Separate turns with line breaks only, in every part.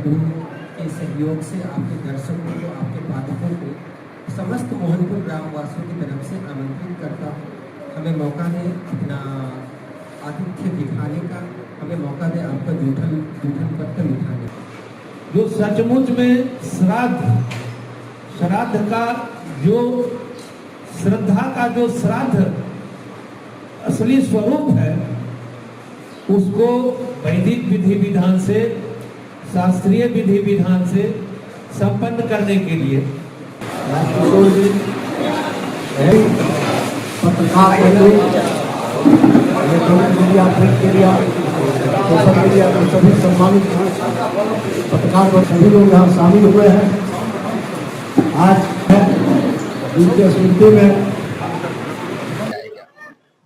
बंधु के सहयोग से आपके दर्शकों को, आपके पाठकों को, समस्त मोहनपुर ग्रामवासियों की तरफ से आमंत्रित करता हूँ। हमें मौका दें अपना आतिथ्य दिखाने का, हमें मौका दें आपका जूठन पत्थर उठाने का।
जो सचमुच में श्राद्ध का जो श्रद्धा का जो श्राद्ध असली स्वरूप है, उसको वैदिक विधि विधान से, शास्त्रीय विधि विधान से संपन्न करने के लिए
पत्रकार सभी सम्मानित पत्रकार व सभी लोग यहाँ शामिल हुए हैं। आज उनके स्मृति में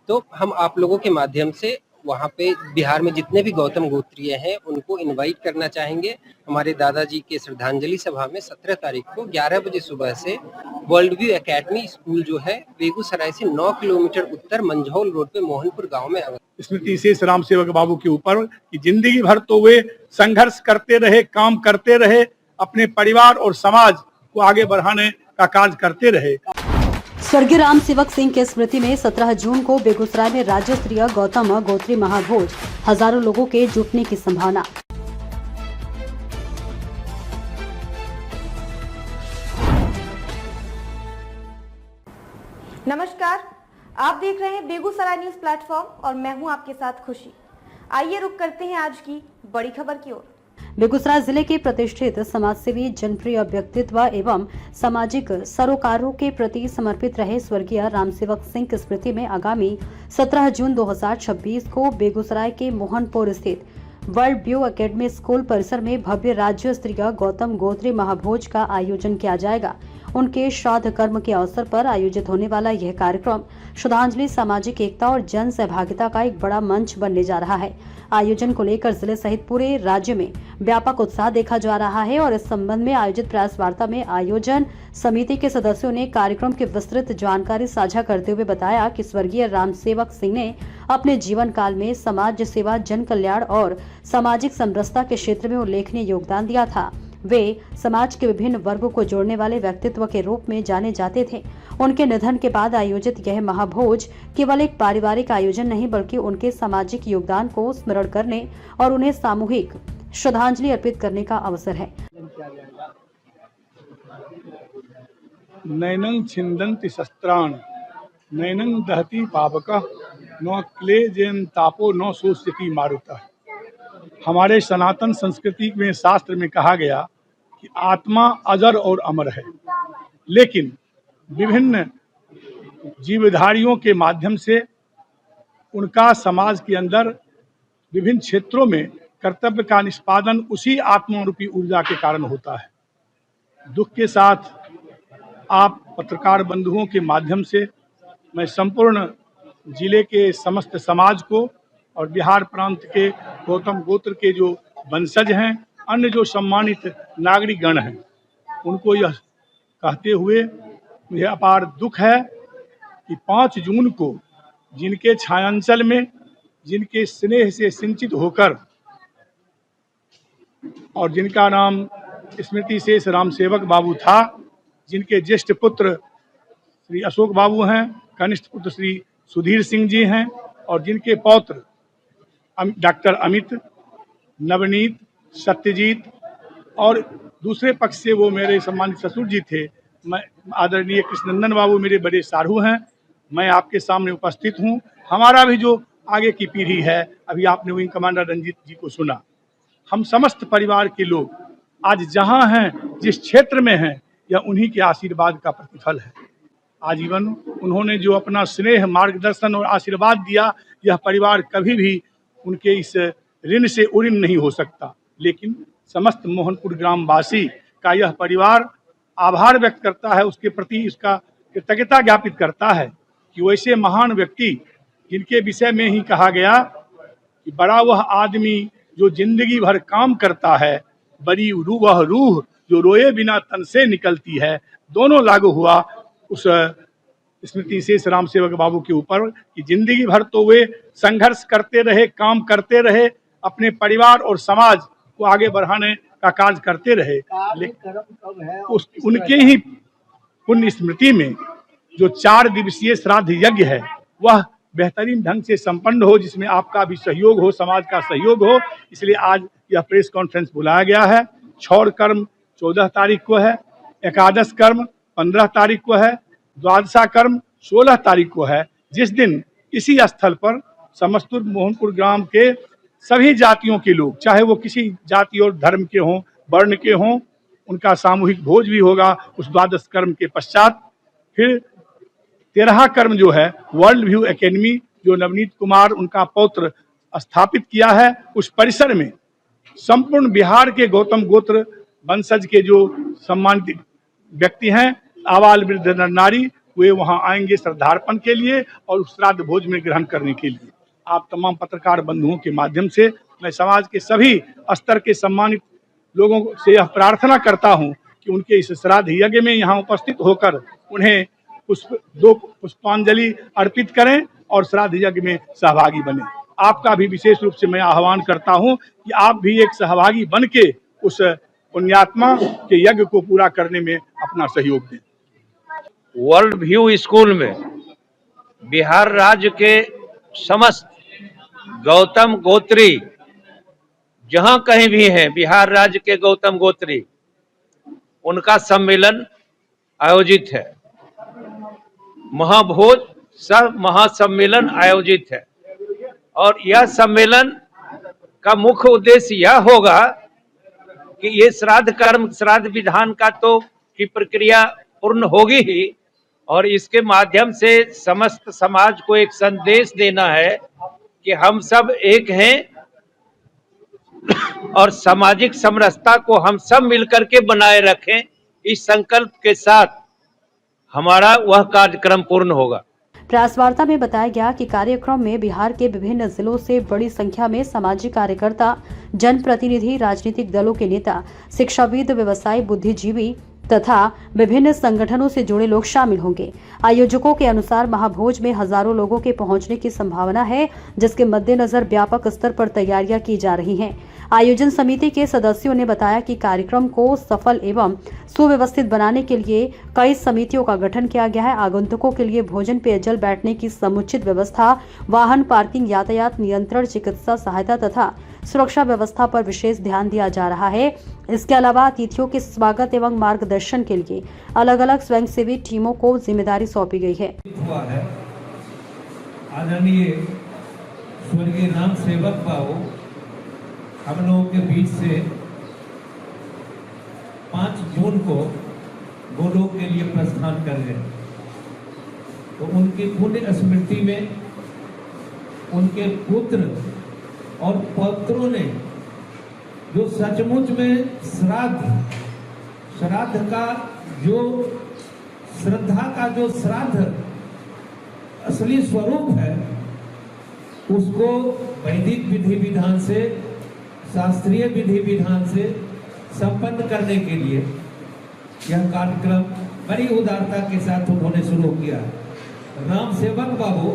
तो हम आप लोगों के माध्यम से वहाँ पे बिहार में जितने भी गौतम गोत्रीय हैं उनको इनवाइट करना चाहेंगे। हमारे दादाजी के श्रद्धांजलि सभा में 17 तारीख को 11 बजे सुबह से वर्ल्ड व्यू एकेडमी स्कूल जो है बेगूसराय से 9 किलोमीटर उत्तर मंझौल रोड पे मोहनपुर गांव में
स्मृति शेष राम सेवक बाबू के ऊपर कि जिंदगी भर तो वे संघर्ष करते रहे, काम करते रहे, अपने परिवार और समाज को आगे बढ़ाने का कार्य करते रहे।
स्वर्गीय राम सेवक सिंह के स्मृति में 17 जून को बेगूसराय में राज्य स्तरीय गौतम गोत्री महाभोज, हजारों लोगों के जुटने की संभावना।
नमस्कार, आप देख रहे हैं बेगूसराय न्यूज प्लेटफॉर्म और मैं हूं आपके साथ खुशी। आइए रुक करते हैं आज की बड़ी खबर की ओर।
बेगूसराय जिले के प्रतिष्ठित समाजसेवी, जनप्रिय व्यक्तित्व एवं सामाजिक सरोकारों के प्रति समर्पित रहे स्वर्गीय रामसेवक सिंह की स्मृति में आगामी 17 जून 2026 को बेगूसराय के मोहनपुर स्थित वर्ल्ड व्यू एकेडमी स्कूल परिसर में भव्य राज्य स्तरीय गौतम गोत्री महाभोज का आयोजन किया जाएगा। उनके श्राद्ध कर्म के अवसर पर आयोजित होने वाला यह कार्यक्रम श्रद्धांजलि, सामाजिक एकता और जन सहभागिता का एक बड़ा मंच बनने जा रहा है। आयोजन को लेकर जिले सहित पूरे राज्य में व्यापक उत्साह देखा जा रहा है और इस संबंध में आयोजित प्रेस वार्ता में आयोजन समिति के सदस्यों ने कार्यक्रम की विस्तृत जानकारी साझा करते हुए बताया कि स्वर्गीय रामसेवक सिंह ने अपने जीवन काल में समाज सेवा, जन कल्याण और सामाजिक समरसता के क्षेत्र में उल्लेखनीय योगदान दिया था। वे समाज के विभिन्न वर्गों को जोड़ने वाले व्यक्तित्व के रूप में जाने जाते थे। उनके निधन के बाद आयोजित यह महाभोज केवल एक पारिवारिक आयोजन नहीं बल्कि उनके सामाजिक योगदान को स्मरण करने और उन्हें सामूहिक श्रद्धांजलि अर्पित करने का अवसर है।
नैनं छिन्दन्ति शस्त्रान् नैनं दहति पावकः न क्लेजेन तापो न शोष्यति मारुतः। हमारे सनातन संस्कृति में, शास्त्र में कहा गया कि आत्मा अजर और अमर है, लेकिन विभिन्न जीवधारियों के माध्यम से उनका समाज के अंदर विभिन्न क्षेत्रों में कर्तव्य का निष्पादन उसी आत्मा रूपी ऊर्जा के कारण होता है। दुख के साथ आप पत्रकार बंधुओं के माध्यम से मैं संपूर्ण जिले के समस्त समाज को और बिहार प्रांत के गौतम गोत्र के जो वंशज हैं, अन्य जो सम्मानित नागरिक गण हैं, उनको यह कहते हुए मुझे अपार दुख है कि 5 जून को जिनके छायांचल में, जिनके स्नेह से सिंचित होकर और जिनका नाम स्मृति शेष राम सेवक बाबू था, जिनके ज्येष्ठ पुत्र श्री अशोक बाबू हैं, कनिष्ठ पुत्र श्री सुधीर सिंह जी हैं और जिनके पौत्र डॉक्टर अमित, नवनीत, सत्यजीत और दूसरे पक्ष से वो मेरे सम्मानित ससुर जी थे, मैं आदरणीय कृष्णनंदन बाबू मेरे बड़े साधु हैं। मैं आपके सामने उपस्थित हूं। हमारा भी जो आगे की पीढ़ी है, अभी आपने विंग कमांडर रंजीत जी को सुना, हम समस्त परिवार के लोग आज जहां हैं, जिस क्षेत्र में हैं, यह उन्हीं के आशीर्वाद का प्रतिफल है। आजीवन उन्होंने जो अपना स्नेह, मार्गदर्शन और आशीर्वाद दिया, यह परिवार कभी भी उनके इस ऋण से उऋण नहीं हो सकता। लेकिन समस्त मोहनपुर ग्रामवासी का यह परिवार आभार व्यक्त करता है, उसके प्रति इसका कृतज्ञता ज्ञापित करता है कि वैसे महान व्यक्ति जिनके विषय में ही कहा गया कि बड़ा वह आदमी जो जिंदगी भर काम करता है, बड़ी वह रूह जो रोए बिना तन से निकलती है, दोनों लागू हुआ उस स्मृति शेष राम सेवक बाबू के ऊपर कि जिंदगी भर तो वे संघर्ष करते रहे, काम करते रहे, अपने परिवार और समाज को आगे बढ़ाने का कार्य करते रहे, उनके ही पुण्य स्मृति में जो 4 दिवसीय श्राद्ध यज्ञ है वह बेहतरीन ढंग से संपन्न हो, जिसमें आपका भी सहयोग हो, समाज का सहयोग हो। इसलिए आज यह प्रेस कॉन्फ्रेंस बुलाया गया है। क्षौर कर्म 14 तारीख को है, एकादश कर्म 15 तारीख को है, द्वादशा कर्म 16 तारीख को है, जिस दिन इसी स्थल पर समस्तपुर मोहनपुर ग्राम के सभी जातियों के लोग, चाहे वो किसी जाति और धर्म के हों, वर्ण के हों, उनका सामूहिक भोज भी होगा उस द्वादश कर्म के पश्चात। फिर 13 कर्म जो है वर्ल्ड व्यू एकेडमी जो नवनीत कुमार उनका पौत्र स्थापित किया है, उस परिसर में संपूर्ण बिहार के गौतम गोत्र वंशज के जो सम्मानित व्यक्ति हैं, आबाल वृद्ध नर नारी, वे वहां आएंगे श्रद्धार्पण के लिए और उस श्राद्ध भोज में ग्रहण करने के लिए। आप तमाम पत्रकार बंधुओं के माध्यम से मैं समाज के सभी स्तर के सम्मानित लोगों से यह प्रार्थना करता हूं कि उनके इस श्राद्ध यज्ञ में यहाँ उपस्थित होकर उन्हें पुष्पांजलि अर्पित करें और श्राद्ध यज्ञ में सहभागी बने। आपका भी विशेष रूप से मैं आह्वान करता हूं कि आप भी एक सहभागी बन के उस पुण्यात्मा के यज्ञ को पूरा करने में अपना सहयोग दें।
वर्ल्ड व्यू स्कूल में बिहार राज्य के समस्त गौतम गोत्री जहां कहीं भी हैं, बिहार राज्य के गौतम गोत्री, उनका सम्मेलन आयोजित है। महाभोज सह महासम्मेलन आयोजित है और यह सम्मेलन का मुख्य उद्देश्य यह होगा कि ये श्राद्ध कर्म, श्राद्ध विधान का तो की प्रक्रिया पूर्ण होगी ही, और इसके माध्यम से समस्त समाज को एक संदेश देना है कि हम सब एक हैं और सामाजिक समरसता को हम सब मिलकर के बनाए रखें। इस संकल्प के साथ हमारा वह कार्यक्रम पूर्ण होगा।
प्रेस वार्ता में बताया गया कि कार्यक्रम में बिहार के विभिन्न जिलों से बड़ी संख्या में सामाजिक कार्यकर्ता, जनप्रतिनिधि, राजनीतिक दलों के नेता, शिक्षाविद, व्यवसायी, बुद्धिजीवी तथा विभिन्न संगठनों से जुड़े लोग शामिल होंगे। आयोजकों के अनुसार महाभोज में हजारों लोगों के पहुंचने की संभावना है, जिसके मद्देनजर व्यापक स्तर पर तैयारियां की जा रही हैं। आयोजन समिति के सदस्यों ने बताया कि कार्यक्रम को सफल एवं सुव्यवस्थित बनाने के लिए कई समितियों का गठन किया गया है। आगंतुकों के लिए भोजन, पेयजल, बैठने की समुचित व्यवस्था, वाहन पार्किंग, यातायात नियंत्रण, चिकित्सा सहायता तथा सुरक्षा व्यवस्था पर विशेष ध्यान दिया जा रहा है। इसके अलावा अतिथियों के स्वागत एवं मार्गदर्शन के लिए अलग अलग स्वयंसेवी टीमों को जिम्मेदारी सौंपी गई है।
आदरणीय स्वर्गीय राम सेवक बाबू हम लोगों के बीच से 5 जून को गोलोक के लिए प्रस्थान कर रहे हैं, तो उनकी पुण्य स्मृति में उनके पुत्र और पौत्रों ने जो सचमुच में श्राद्ध का जो श्रद्धा का जो श्राद्ध असली स्वरूप है, उसको वैदिक विधि विधान से, शास्त्रीय विधि विधान से संपन्न करने के लिए यह कार्यक्रम बड़ी उदारता के साथ उन्होंने शुरू किया। राम सेवक बाबू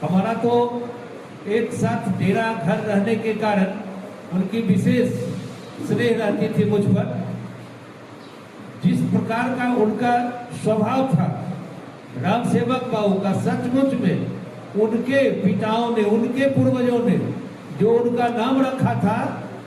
हमारा तो एक साथ डेरा घर रहने के कारण उनकी विशेष स्नेह रहती थी मुझ पर। जिस प्रकार का उनका स्वभाव था, राम सेवक बाबू का, सचमुच में उनके पिताओं ने, उनके पूर्वजों ने जो उनका नाम रखा था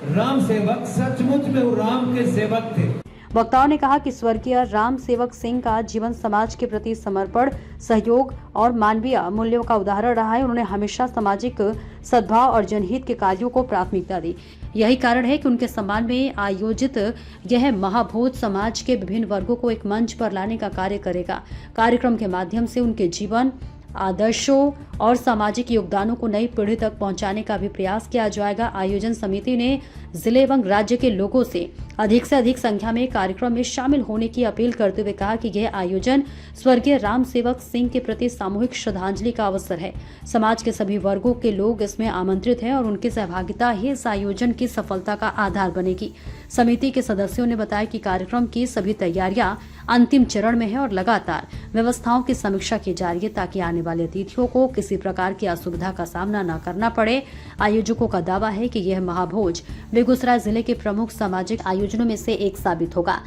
राम सेवक, सचमुच में वो राम के सेवक थे।
वक्ताओं ने कहा कि स्वर्गीय राम सेवक सिंह का जीवन समाज के प्रति समर्पण, सहयोग और मानवीय मूल्यों का उदाहरण रहा है। उन्होंने हमेशा सामाजिक सद्भाव और जनहित के कार्यों को प्राथमिकता दी। यही कारण है कि उनके सम्मान में आयोजित यह महाभोज समाज के विभिन्न वर्गों को एक मंच पर लाने का कार्य करेगा। कार्यक्रम के माध्यम से उनके जीवन, आदर्शों और सामाजिक योगदानों को नई पीढ़ी तक पहुंचाने का भी प्रयास किया जाएगा। आयोजन समिति ने जिले एवं राज्य के लोगों से अधिक संख्या में कार्यक्रम में शामिल होने की अपील करते हुए कहा कि यह आयोजन स्वर्गीय राम सेवक सिंह के प्रति सामूहिक श्रद्धांजलि का अवसर है। समाज के सभी वर्गों के लोग इसमें आमंत्रित हैं और उनकी सहभागिता ही इस आयोजन की सफलता का आधार बनेगी। समिति के सदस्यों ने बताया कि कार्यक्रम की सभी तैयारियां अंतिम चरण में है और लगातार व्यवस्थाओं की समीक्षा की जा रही है ताकि आने आने वाले अतिथियों को किसी प्रकार की असुविधा का सामना न करना पड़े। आयोजकों का दावा है कि यह महाभोज बेगूसराय जिले के प्रमुख सामाजिक आयोजनों में से एक साबित होगा।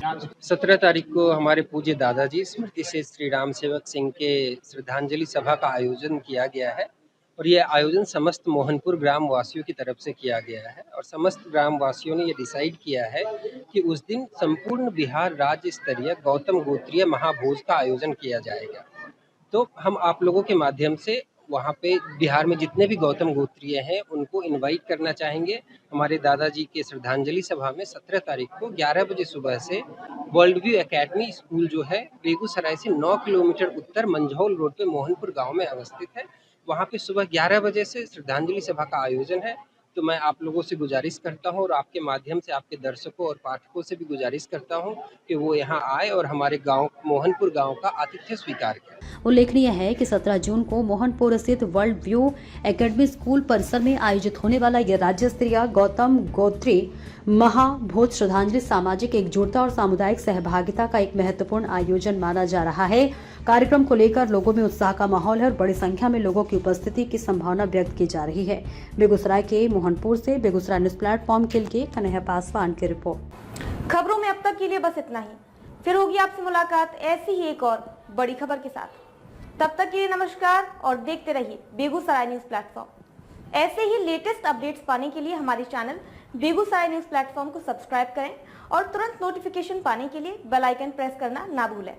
17 तारीख को हमारे पूज्य दादाजी स्मृति से श्री राम सेवक सिंह के श्रद्धांजलि सभा का आयोजन किया गया है और ये आयोजन समस्त मोहनपुर ग्राम वासियों की तरफ से किया गया है और समस्त ग्राम वासियों ने ये डिसाइड किया है कि उस दिन संपूर्ण बिहार राज्य स्तरीय गौतम गोत्रीय महाभोज का आयोजन किया जाएगा। तो हम आप लोगों के माध्यम से वहाँ पे बिहार में जितने भी गौतम गोत्रीय हैं उनको इनवाइट करना चाहेंगे। हमारे दादाजी के श्रद्धांजलि सभा में 17 तारीख को 11 बजे सुबह से वर्ल्ड व्यू एकेडमी स्कूल जो है बेगूसराय से 9 किलोमीटर उत्तर मंझौल रोड पे मोहनपुर गांव में अवस्थित है। वहाँ पे सुबह 11 बजे से श्रद्धांजलि सभा का आयोजन है। तो मैं आप लोगों से गुजारिश करता हूँ और आपके माध्यम से आपके दर्शकों और पाठकों से भी गुजारिश करता हूँ कि वो यहाँ आए और हमारे गांव मोहनपुर गांव का आतिथ्य स्वीकार करें।
उल्लेखनीय है कि 17 जून को मोहनपुर स्थित वर्ल्ड व्यू एकेडमी स्कूल परिसर में आयोजित होने वाला यह राज्य स्तरीय गौतम गोत्री महाभोज श्रद्धांजलि सामाजिक एकजुटता और सामुदायिक सहभागिता का एक महत्वपूर्ण आयोजन माना जा रहा है। कार्यक्रम को लेकर लोगों में उत्साह का माहौल है और बड़ी संख्या में लोगों की उपस्थिति की संभावना व्यक्त की जा रही है। बेगूसराय के मोहनपुर से बेगूसराय न्यूज प्लेटफॉर्म के लिए कन्हैया पासवान की रिपोर्ट।
खबरों में अब तक के लिए बस इतना ही। फिर होगी आपसे मुलाकात ऐसी ही एक और बड़ी खबर के साथ। तब तक के लिए नमस्कार और देखते रहिए बेगूसराय न्यूज प्लेटफॉर्म। ऐसे ही लेटेस्ट अपडेट्स पाने के लिए हमारे चैनल बेगूसराय न्यूज प्लेटफॉर्म को सब्सक्राइब करें और तुरंत नोटिफिकेशन पाने के लिए बेल आइकन प्रेस करना ना भूलें।